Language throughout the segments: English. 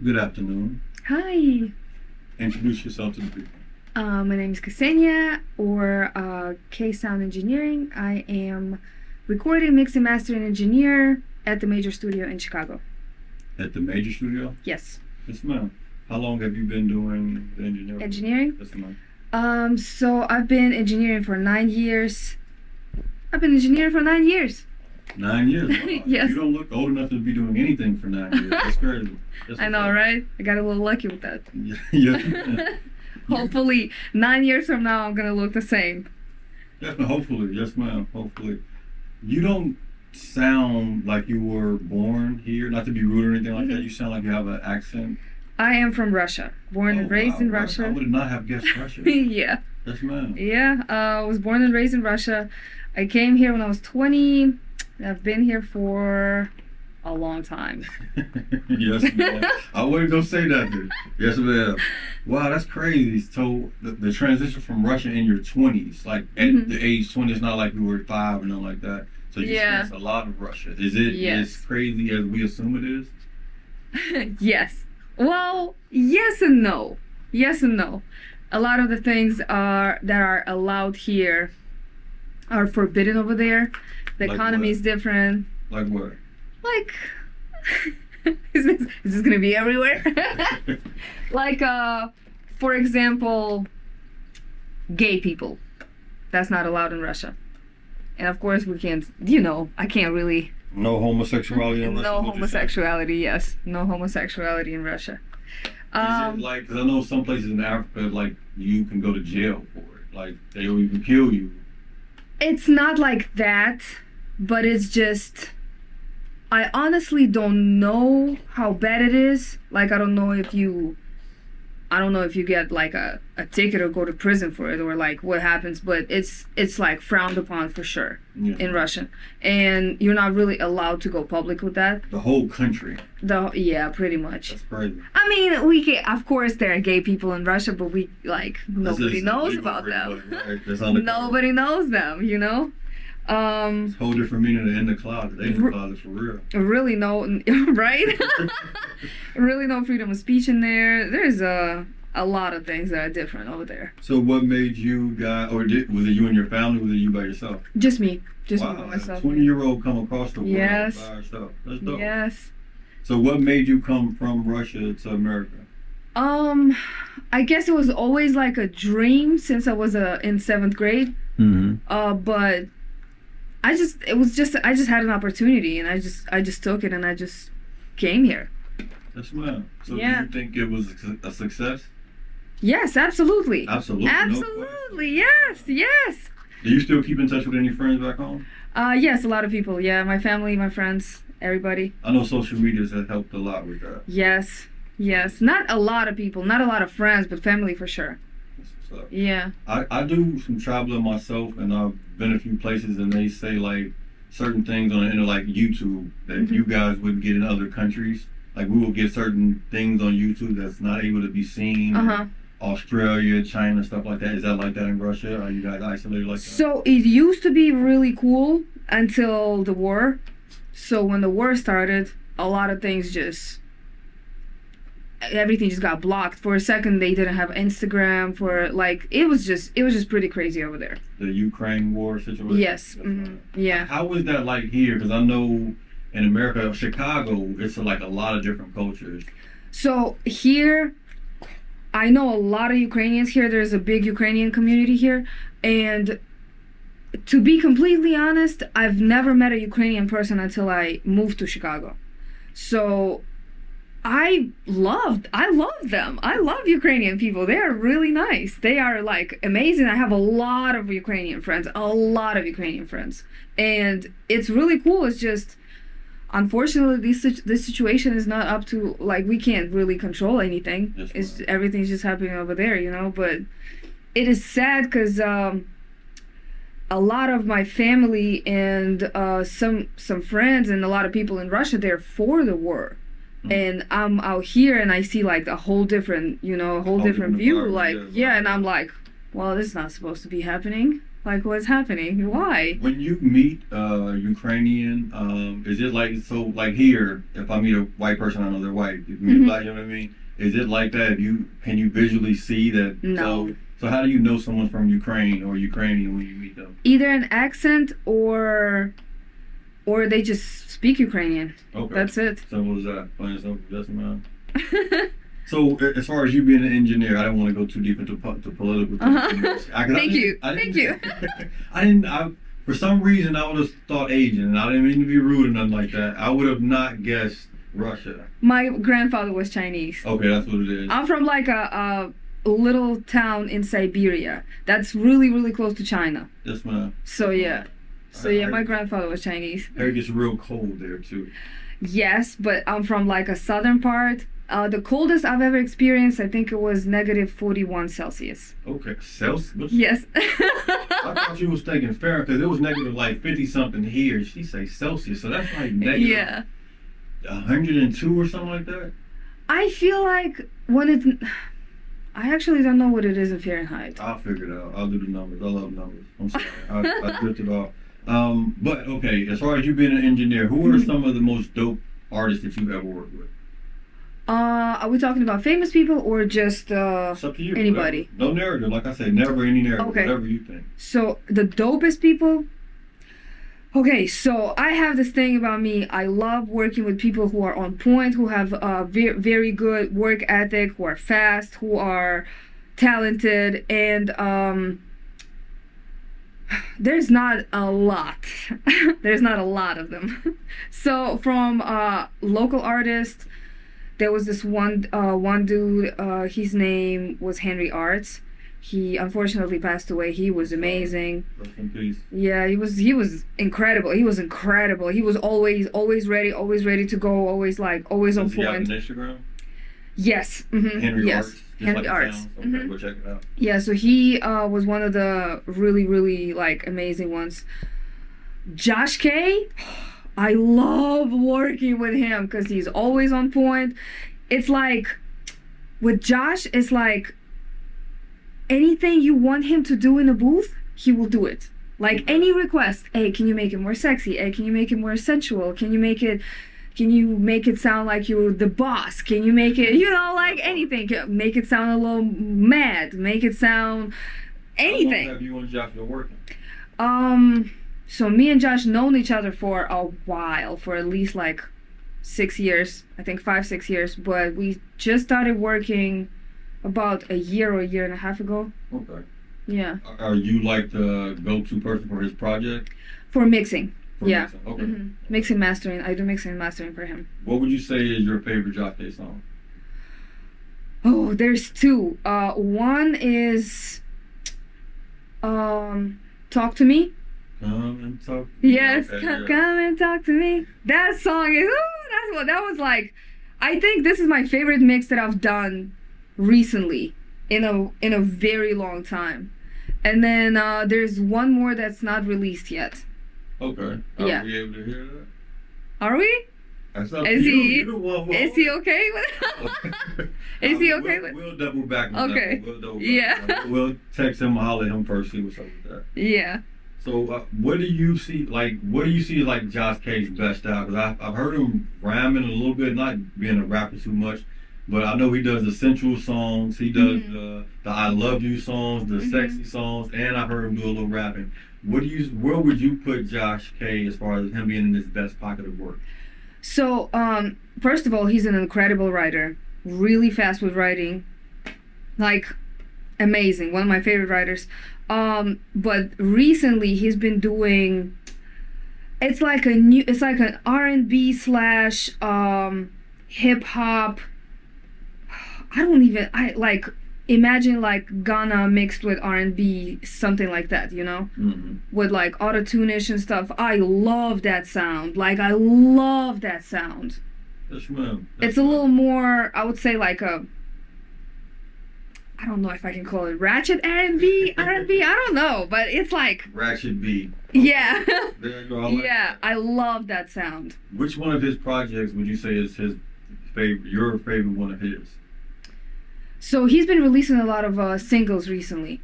Good afternoon. Hi, Introduce yourself to the people. my name is Ksenia, or Ksound Engineering. I am recording, mixing, mastering engineer at the major studio in Chicago. At the major studio? Yes. Yes, ma'am. How long have you been doing the engineering? Engineering? Yes, ma'am. So I've been engineering for 9 years. I've been engineering for 9 years. 9 years? Wow. Yes. You don't look old enough to be doing anything for 9 years. That's crazy. That's I know, what's up. right? I got a little lucky with that. Yes. Hopefully, 9 years from now, I'm gonna look the same. Yes, ma'am. Hopefully. Yes, ma'am. Hopefully. You don't sound like you were born here. Not to be rude or anything like that. You sound like you have an accent. I am from Russia, born and raised wow. in Russia. I would not have guessed Russia. Yeah. Yes, ma'am. Yeah, I was born and raised in Russia. I came here when I was 20. I've been here for a long time. Yes, ma'am. I wasn't gonna say that. Yes, ma'am. Wow, that's crazy. So the transition from Russia in your 20s, like at the age 20, it's not like you were 5 or nothing like that. So you experienced a lot of Russia. Is it as crazy as we assume it is? Yes. Well, yes and no. Yes and no. A lot of the things that are allowed here are forbidden over there. The Like economy what? is different. Like what? Like, is this gonna be everywhere? Like, for example, gay people. That's not allowed in Russia. And of course, we can't. I can't really. No homosexuality in Russia? No What you're saying? homosexuality. Yes, no homosexuality in Russia. Is it like, because I know some places in Africa, like, you can go to jail for it. Like, they'll even kill you. It's not like that, but it's just, I honestly don't know how bad it is. Like, I don't know if you get like a ticket or go to prison for it, or like what happens, but it's like frowned upon for sure in Russia. And you're not really allowed to go public with that. The whole country. Yeah, pretty much. That's crazy. I mean, we can, of course there are gay people in Russia, but nobody knows about them. Right? Nobody knows them, It's a whole different meaning than in the closet. They in the closet for real. Really no, right? Really no freedom of speech in there. There's a lot of things that are different over there. So what made you guys, was it you and your family, was it you by yourself? Just me by Wow, myself. a 20-year-old come across the world Yes. by herself. That's dope. Yes. So what made you come from Russia to America? I guess it was always like a dream since I was in 7th grade. But I just had an opportunity, and I just took it, and I just came here. Yes, ma'am. So Yeah. do you think it was a success? Yes, absolutely. Absolutely. Absolutely. Yes. Yes. Do you still keep in touch with any friends back home? Yes, a lot of people. Yeah, my family, my friends, everybody. I know social media has helped a lot with that. Yes. Yes. Not a lot of people, not a lot of friends, but family for sure. That's what's up. Yeah. I do some traveling myself, and I've been a few places, and they say like certain things on the internet, like YouTube, that you guys wouldn't get in other countries. Like we will get certain things on YouTube that's not able to be seen. Australia, China, stuff like that. Is that like that in Russia? Are you guys isolated like that? So it used to be really cool until the war. So when the war started, a lot of things everything just got blocked. For a second, they didn't have Instagram. It was just pretty crazy over there. The Ukraine war situation? Yes. Yeah. How was that like here? Because I know in America, Chicago, it's like a lot of different cultures. So here, I know a lot of Ukrainians here. There's a big Ukrainian community here. And to be completely honest, I've never met a Ukrainian person until I moved to Chicago. So I love them. I love Ukrainian people. They are really nice. They are like amazing. I have a lot of Ukrainian friends. And it's really cool. It's just, unfortunately, this situation is not up to, like, we can't really control anything. Everything's just happening over there, But it is sad because a lot of my family and some friends and a lot of people in Russia, they're for the war. And I'm out here and I see like a whole different, different view. Like, and I'm like, well, this is not supposed to be happening. Like, what's happening? Why? When you meet Ukrainian, is it like so? Like here, if I meet a white person, I know they're white. If you meet a black, you know what I mean? Is it like that? Can you visually see that? No. So how do you know someone's from Ukraine or Ukrainian when you meet them? Either an accent or they just speak Ukrainian. Okay. That's it. Simple as that. Plain and simple. That's man. So as far as you being an engineer, I don't want to go too deep into political things. Thank you. For some reason, I would have thought Asian, and I didn't mean to be rude or nothing like that. I would have not guessed Russia. My grandfather was Chinese. Okay, that's what it is. I'm from like a little town in Siberia. That's really, really close to China. Yes, ma'am. So yeah. My grandfather was Chinese. It gets real cold there too. Yes, but I'm from like a southern part. The coldest I've ever experienced, I think it was negative 41 Celsius. Okay, Celsius? Yes. I thought you was thinking Fahrenheit because it was negative like 50 something here. She say Celsius, so that's like negative 102 or something like that. I feel like when it's, I actually don't know what it is in Fahrenheit. I'll figure it out. I'll do the numbers. I love numbers. I'm sorry. I drifted off. But okay, as far as you being an engineer, who are some of the most dope artists that you've ever worked with? Are we talking about famous people or just It's up to you. anybody? Whatever. No narrative. Like I said, never any narrative. Okay. Whatever you think. So the dopest people. Okay, so I have this thing about me. I love working with people who are on point, who have very good work ethic, who are fast, who are talented, and there's not a lot. There's not a lot of them. So from local artists, there was this one dude. His name was Henry Arts. He unfortunately passed away. He was amazing. Rest in peace. Yeah, he was incredible. He was incredible. He was always ready to go, always on Does he have point. an Instagram? Yes. Henry yes. Arts. Just Henry like Arts. Sounds. Okay, go check it out. Yeah, so he was one of the really like amazing ones. Josh K, I love working with him because he's always on point. It's like with Josh, it's like anything you want him to do in a booth, he will do it. Like any request, hey, can you make it more sexy? Hey, can you make it more sensual? Can you make it sound like you're the boss? Can you make it, like anything? Make it sound a little mad. Make it sound anything. How long have you and Josh been working? So me and Josh known each other for a while, for at least like 6 years. I think 5-6 years. But we just started working about a year or a year and a half ago. Okay. Yeah. Are you like the go-to person for his project? For mixing. Mixing. Okay. Mm-hmm. Mixing, mastering. I do mixing and mastering for him. What would you say is your favorite Josh K song? Oh, there's two. One is Talk to Me. Come and talk to me. Yes, Okay, come and talk to me. That song is, that was like, I think this is my favorite mix that I've done recently in a very long time. And then there's one more that's not released yet. Okay. Yeah. Are we able to hear that? Are we? That's up Is to you. he? You're the one Is he okay with it? Is he okay with it? We'll double back on Okay. that. We'll double back Yeah. on that. We'll text him, holler at him first, see what's up with that. Yeah. So what do you see like Josh K's best out? Because I've heard him rhyming a little bit, not being a rapper too much, but I know he does the sensual songs, he does the I love you songs, the sexy songs, and I heard him do a little rapping. Where would you put Josh K as far as him being in his best pocket of work? So first of all, he's an incredible writer, really fast with writing, like amazing, one of my favorite writers. But recently he's been doing, it's like an R&B slash hip hop. Imagine like Ghana mixed with R&B, something like that, with like auto-tune-ish and stuff. I love that sound. Like, I love that sound. Yes, ma'am. It's a little more, I would say, like I don't know if I can call it ratchet R&B. I don't know, but it's like ratchet B. Okay. Yeah. There you go. I like that. I love that sound. Which one of his projects would you say is his favorite? Your favorite one of his? So he's been releasing a lot of singles recently.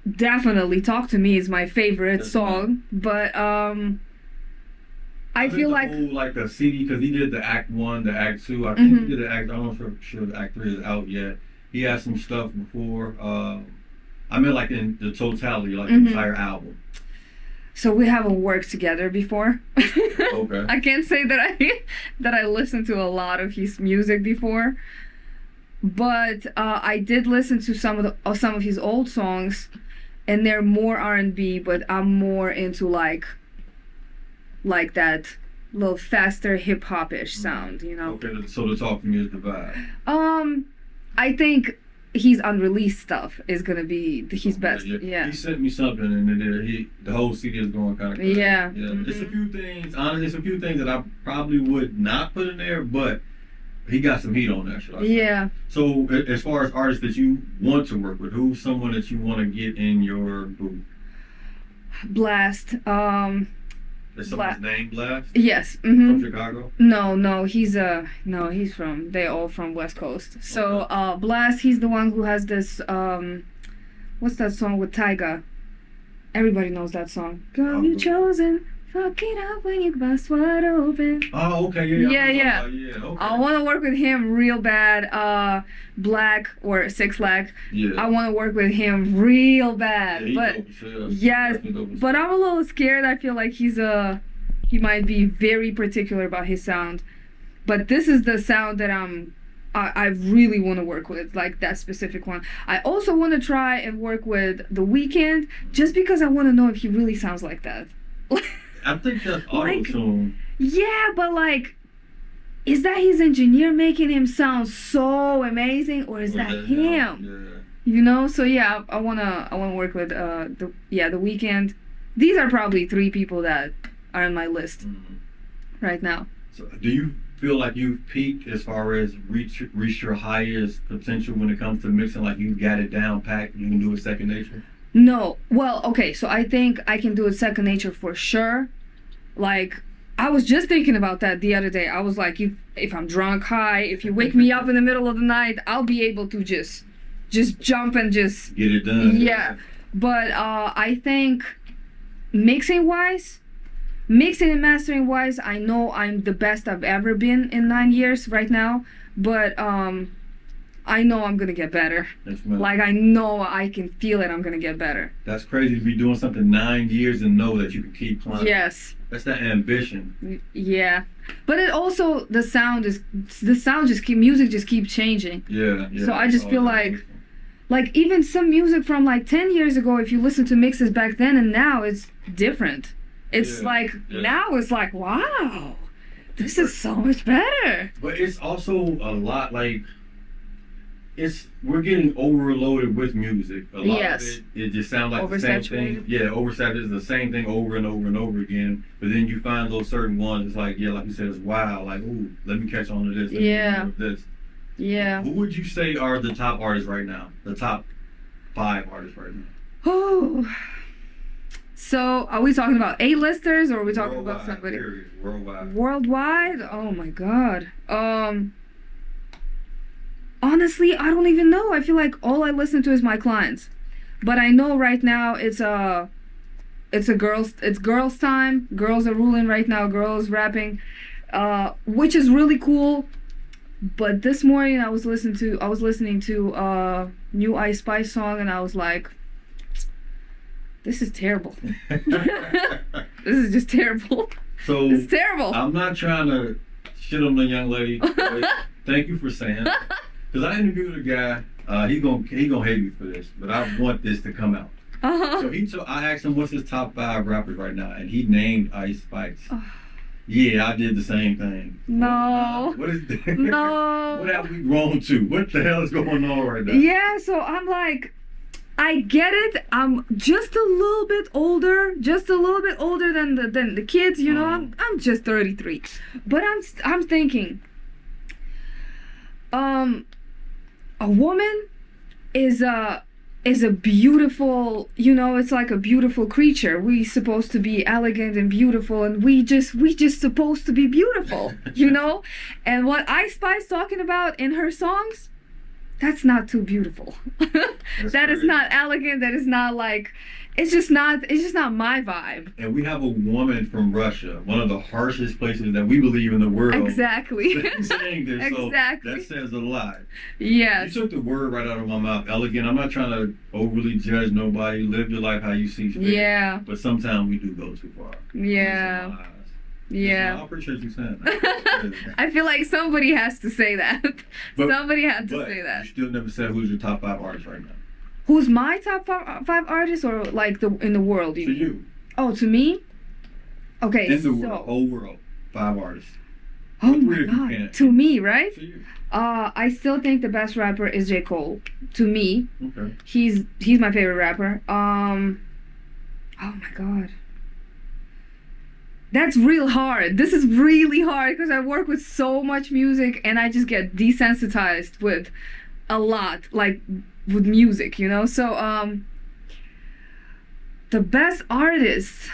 definitely "Talk to Me" is my favorite That's song, but I think feel the like whole, like the CD, because he did the Act 1, the Act 2. I think Mhm. he did the Act. I'm not sure if Act 3 is out yet. He had some stuff before. I mean, like in the totality, like the Mhm. entire album. so we haven't worked together before. Okay. I can't say that I listened to a lot of his music before, but I did listen to some of his old songs, and they're more R&B, but I'm more into like that little faster hip hop-ish sound, you know. Okay, so the Talk to Me is the vibe. I think his unreleased stuff is gonna be his best. Yeah. He sent me something, and the whole CD is going kind of crazy. Yeah. Yeah. It's a Mhm. few things. Honestly, it's a few things that I probably would not put in there, but he got some heat on that. Should I say? Yeah. So as far as artists that you want to work with, who's someone that you want to get in your booth? Blast. Is someone's name Blast Yes. from Chicago? No, he's from they all from West Coast. So Blast, he's the one who has this what's that song with Tyga? Everybody knows that song. Girl, you chosen, fuck it up when you bust wide open. Oh, okay, yeah. Yeah. Okay. I want to work with him real bad. Black or Six Lag. Yeah. I want to work with him real bad. Yeah, But dope as hell. yes, Definitely dope as but hell. I'm a little scared. I feel like he might be very particular about his sound. But this is the sound that I really want to work with, like that specific one. I also want to try and work with The Weeknd, just because I want to know if he really sounds like that. I think that's Like- auto-tune. Yeah, but like, is that his engineer making him sound so amazing, or is that him? Yeah. You know, so yeah, I wanna work with The Weeknd. These are probably 3 people that are on my list Mhm. right now. So, do you feel like you've peaked as far as reach your highest potential when it comes to mixing? Like you got it down packed, you can do it second nature? No, well, okay, so I think I can do it second nature for sure. Like, I was just thinking about that the other day. I was like, if I'm drunk, high, if you wake me up in the middle of the night, I'll be able to just jump and just Get it done. Yeah. But I think mixing and mastering wise, I know I'm the best I've ever been in 9 years right now, but I know I'm gonna get better. That's, man, Like, I know I can feel it, I'm gonna get better. that's crazy to be doing something 9 years and know that you can keep climbing. Yes. That's that ambition. Yeah. But it also, music just keeps changing. Yeah. So I just feel like even some music from like 10 years ago, if you listen to mixes back then and now, it's different. It's now it's like, wow, this is so much better. But it's also a lot like we're getting overloaded with music. A lot Yes. of it just sounds like the same thing. Oversaturated. Yeah, oversaturated is the same thing over and over and over again. But then you find those certain ones, it's like, yeah, like you said, it's wow, like, ooh, let me catch on to this. Let me Yeah. do more of this. Yeah. Who would you say are the top artists right now? The top 5 artists right now? Oh. So are we talking about A-listers, or are we talking about Worldwide, somebody period. Worldwide. worldwide? Oh my God. Honestly, I don't even know. I feel like all I listen to is my clients. But I know right now it's girls time. Girls are ruling right now. Girls rapping, which is really cool. But this morning I was listening to new Ice Spice song, and I was like, this is terrible. This is just terrible. So It's terrible. I'm not trying to shit on the young lady. But thank you for saying. Because I interviewed a guy. He gonna hate me for this, but I want this to come out. So I asked him what's his top 5 rappers right now, and he named Ice Spice. Yeah, I did the same thing. No. What is that? No. What have we grown to? What the hell is going on right now? Yeah, so I'm like, I get it. I'm just a little bit older than the kids. You know, I'm just 33, but I'm thinking, a woman is a beautiful, you know, it's like a beautiful creature. We supposed to be elegant and beautiful, and we just supposed to be beautiful, you know. And what Ice Spice talking about in her songs, that's not too beautiful. That is crazy. not elegant. That is not like, it's just not my vibe. And we have a woman from Russia, one of the harshest places that we believe in the world. Exactly. Saying this, so Exactly. that says a lot. Yes. You took the word right out of my mouth. Elegant. I'm not trying to overly judge nobody. Live your life how you see fit. Yeah. But sometimes we do go too far. Yeah. In my eyes. Yeah. I appreciate you saying that. I feel like somebody has to say that. But- Somebody had to But say that. you still never said who's your top 5 artists right now. Who's my top five artists, or like in the world? To you. Oh, to me? Okay, In the world, whole world, 5 artists. Oh Three my if you god. can. To me, right? To you. I still think the best rapper is J. Cole. To me. Okay. He's my favorite rapper. Oh my god. That's real hard. This is really hard because I work with so much music and I just get desensitized with a lot, like with music, you know? So the best artist,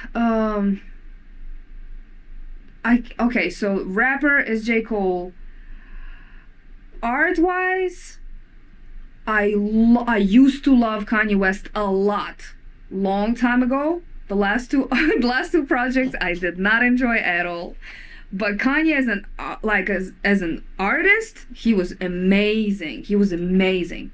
okay, so rapper is J. Cole. Art wise, I used to love Kanye West a lot. Long time ago. The last two projects I did not enjoy at all. But Kanye as an artist, he was amazing. He was amazing.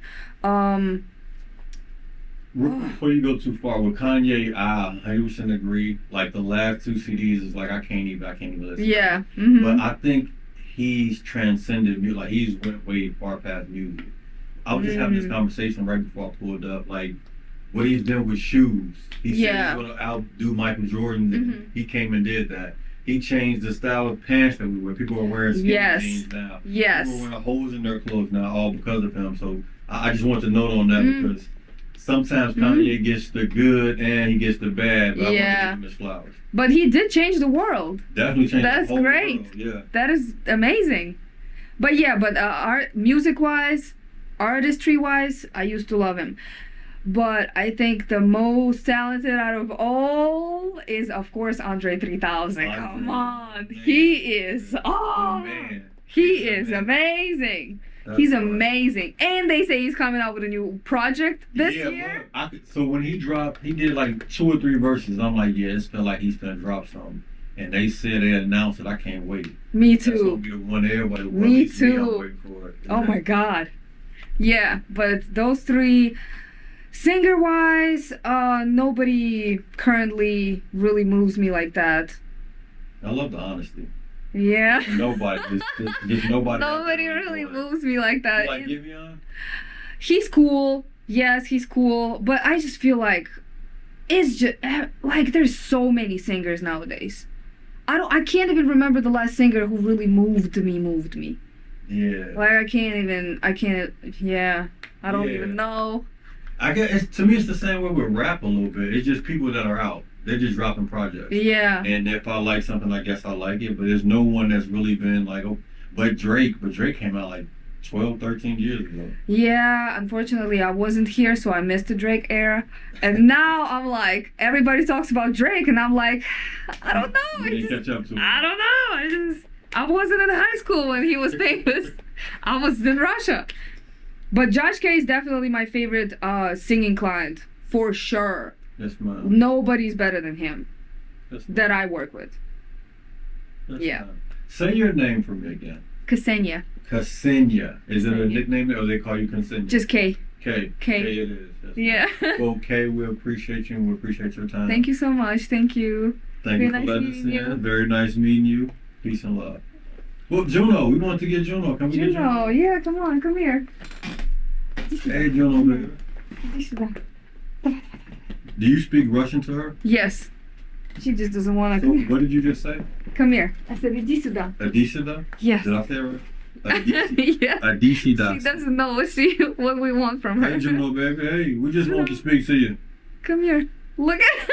Before you go too far, with Kanye, I 100% agree. Like the last 2 CDs is like I can't even listen. Yeah. Mm-hmm. But I think he's transcended music. Like he's went way far past music. I was just having this conversation right before I pulled up. Like what he's done with shoes. He said he's gonna outdo Michael Jordan. And he came and did that. He changed the style of pants that we wear. People are wearing skinny jeans now. Yes. People are wearing holes in their clothes now, all because of him. So I just want to note on that because sometimes Kanye gets the good and he gets the bad. But I want to give him his flowers. But he did change the world. Definitely changed That's the whole great. world. Yeah. That is amazing. But yeah, art, music wise, artistry wise, I used to love him. But I think the most talented out of all is, of course, Andre 3000. Come on. Man. He is, Man. he is amazing. He's amazing. And they say he's coming out with a new project this year. So when he dropped, he did like 2 or 3 verses. I'm like, yeah, it felt like he's gonna drop something. And they said they announced it. I can't wait. Me That's gonna too. be the one everybody will Me release. I'm too. waiting for it. Oh my God. Yeah, but those 3, singer-wise, nobody currently really moves me like that. I love the honesty. Yeah. Nobody, just nobody. Nobody really moves me like that. You like Giveon? He's cool. Yes, he's cool. But I just feel like it's just like there's so many singers nowadays. I can't even remember the last singer who really moved me. Yeah. Like I don't even know. I guess to me it's the same way with rap a little bit. It's just people that are out. They're just dropping projects. Yeah. And if I like something, I guess I like it. But there's no one that's really been like, oh, but Drake came out like 12, 13 years ago. Yeah, unfortunately I wasn't here, so I missed the Drake era. And now I'm like, everybody talks about Drake, and I'm like, I don't know. You didn't catch up to him. I don't know. I wasn't in high school when he was famous. I was in Russia. But Josh K is definitely my favorite singing client, for sure. That's mine. Nobody's better than him that I work with. That's Yeah. mine. Say your name for me again. Ksenia. Ksenia. Is it a nickname or they call you Ksenia? Just K. K. K. K it is. That's Yeah. right. Well, K, we appreciate you and we appreciate your time. Thank you so much. Thank you. Thank you for Very nice letting us meeting in. you. Very nice meeting you. Peace and love. Well, Juno, we want to get Juno. Can we get Juno? Juno, yeah, come on, come here. Hey, Juno, baby. Do you speak Russian to her? Yes. She just doesn't want to So, come here. what did you just say? Come here. I said, иди сюда. Adisida? Yes. Did I say it right? Yeah. Adisida. She doesn't know what we want from her. Hey, Juno, baby. Hey, we just want to speak to you. Come here. Look at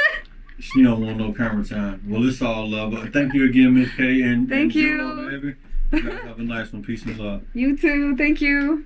She don't want no camera time. Well, it's all love. But thank you again, Miss K. And Thank Juno, you. baby. You guys have a nice one. Peace and love. You too. Thank you.